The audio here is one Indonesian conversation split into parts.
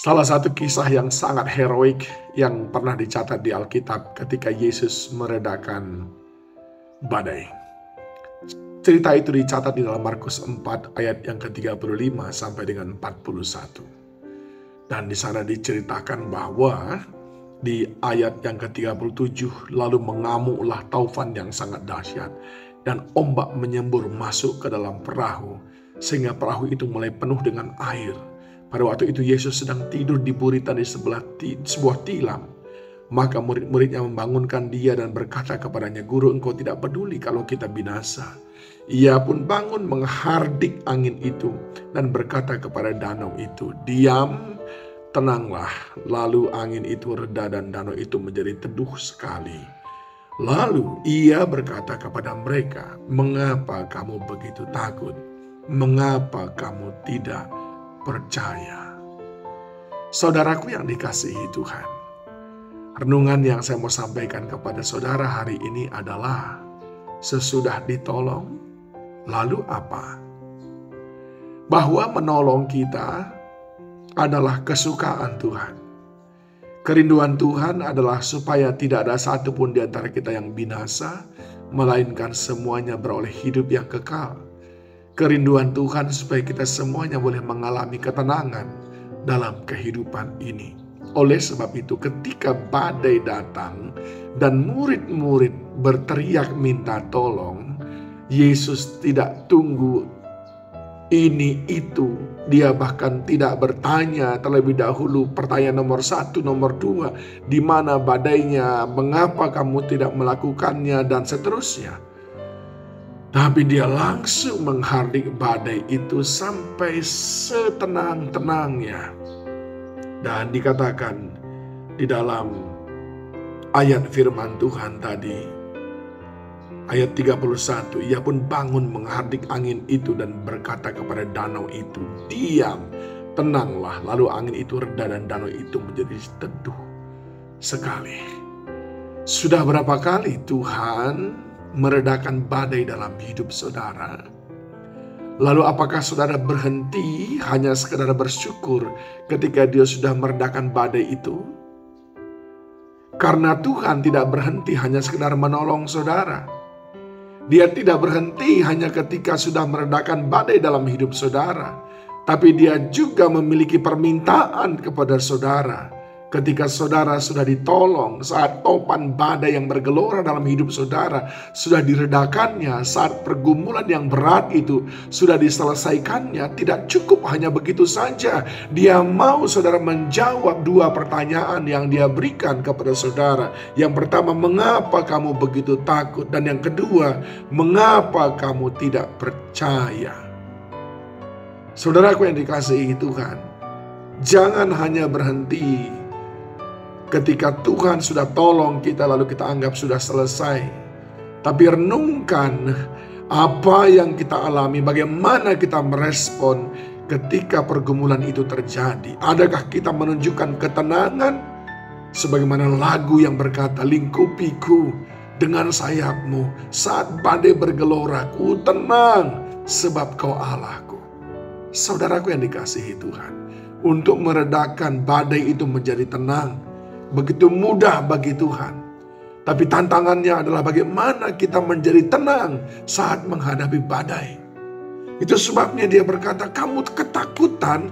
Salah satu kisah yang sangat heroik yang pernah dicatat di Alkitab ketika Yesus meredakan badai. Cerita itu dicatat di dalam Markus 4 ayat yang ke-35 sampai dengan 41. Dan di sana diceritakan bahwa di ayat yang ke-37 lalu mengamuklah taufan yang sangat dahsyat dan ombak menyembur masuk ke dalam perahu sehingga perahu itu mulai penuh dengan air. Pada waktu itu Yesus sedang tidur di buritan di sebelah sebuah tilam. Maka murid-muridnya membangunkan dia dan berkata kepadanya, "Guru, engkau tidak peduli kalau kita binasa." Ia pun bangun menghardik angin itu dan berkata kepada danau itu, "Diam, tenanglah." Lalu angin itu reda dan danau itu menjadi teduh sekali. Lalu ia berkata kepada mereka, "Mengapa kamu begitu takut? Mengapa kamu tidak percaya?" Saudaraku yang dikasihi Tuhan, renungan yang saya mau sampaikan kepada saudara hari ini adalah sesudah ditolong, lalu apa? Bahwa menolong kita adalah kesukaan Tuhan. Kerinduan Tuhan adalah supaya tidak ada satupun di antara kita yang binasa, melainkan semuanya beroleh hidup yang kekal. Kerinduan Tuhan supaya kita semuanya boleh mengalami ketenangan dalam kehidupan ini. Oleh sebab itu ketika badai datang dan murid-murid berteriak minta tolong, Yesus tidak tunggu ini itu. Dia bahkan tidak bertanya terlebih dahulu pertanyaan nomor 1, nomor 2, di mana badainya, mengapa kamu tidak melakukannya, dan seterusnya. Tapi dia langsung menghardik badai itu sampai setenang-tenangnya. Dan dikatakan di dalam ayat firman Tuhan tadi, ayat 31, ia pun bangun menghardik angin itu dan berkata kepada danau itu, "Diam, tenanglah." Lalu angin itu reda dan danau itu menjadi teduh sekali. Sudah berapa kali Tuhan meredakan badai dalam hidup saudara? Lalu apakah saudara berhenti hanya sekadar bersyukur ketika Dia sudah meredakan badai itu? Karena Tuhan tidak berhenti hanya sekadar menolong saudara. Dia tidak berhenti hanya ketika sudah meredakan badai dalam hidup saudara. Tapi Dia juga memiliki permintaan kepada saudara. Ketika saudara sudah ditolong, saat topan badai yang bergelora dalam hidup saudara sudah diredakannya, saat pergumulan yang berat itu sudah diselesaikannya, tidak cukup hanya begitu saja. Dia mau saudara menjawab 2 pertanyaan yang Dia berikan kepada saudara. Yang pertama, mengapa kamu begitu takut? Dan yang kedua, mengapa kamu tidak percaya? Saudaraku yang dikasihi Tuhan, jangan hanya berhenti ketika Tuhan sudah tolong kita lalu kita anggap sudah selesai. Tapi renungkan apa yang kita alami, bagaimana kita merespon ketika pergumulan itu terjadi. Adakah kita menunjukkan ketenangan? Sebagaimana lagu yang berkata, "Lingkupiku dengan sayapmu, saat badai bergelora, ku tenang sebab kau Allahku." Saudaraku yang dikasihi Tuhan, untuk meredakan badai itu menjadi tenang begitu mudah bagi Tuhan. Tapi tantangannya adalah bagaimana kita menjadi tenang saat menghadapi badai. Itu sebabnya Dia berkata, "Kamu ketakutan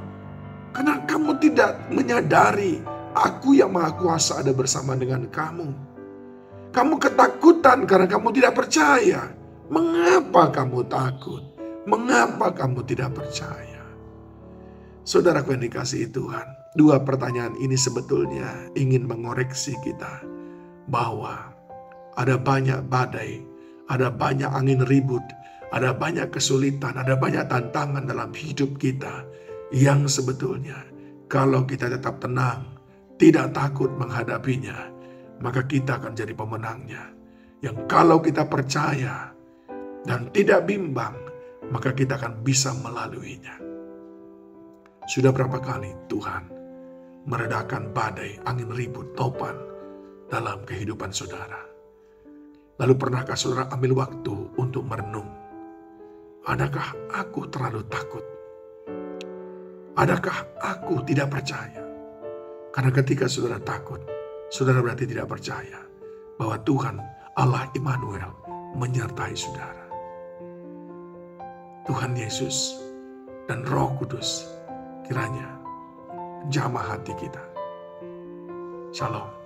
karena kamu tidak menyadari Aku yang Maha Kuasa ada bersama dengan kamu. Kamu ketakutan karena kamu tidak percaya. Mengapa kamu takut? Mengapa kamu tidak percaya?" Saudaraku yang dikasihi Tuhan, 2 pertanyaan ini sebetulnya ingin mengoreksi kita bahwa ada banyak badai, ada banyak angin ribut, ada banyak kesulitan, ada banyak tantangan dalam hidup kita yang sebetulnya kalau kita tetap tenang, tidak takut menghadapinya, maka kita akan jadi pemenangnya. Yang kalau kita percaya dan tidak bimbang, maka kita akan bisa melaluinya. Sudah berapa kali Tuhan meredakan badai, angin ribut, topan dalam kehidupan saudara? Lalu pernahkah saudara ambil waktu untuk merenung? Adakah aku terlalu takut? Adakah aku tidak percaya? Karena ketika saudara takut, saudara berarti tidak percaya bahwa Tuhan Allah Immanuel menyertai saudara. Tuhan Yesus dan Roh Kudus kiranya jamah hati kita. Shalom.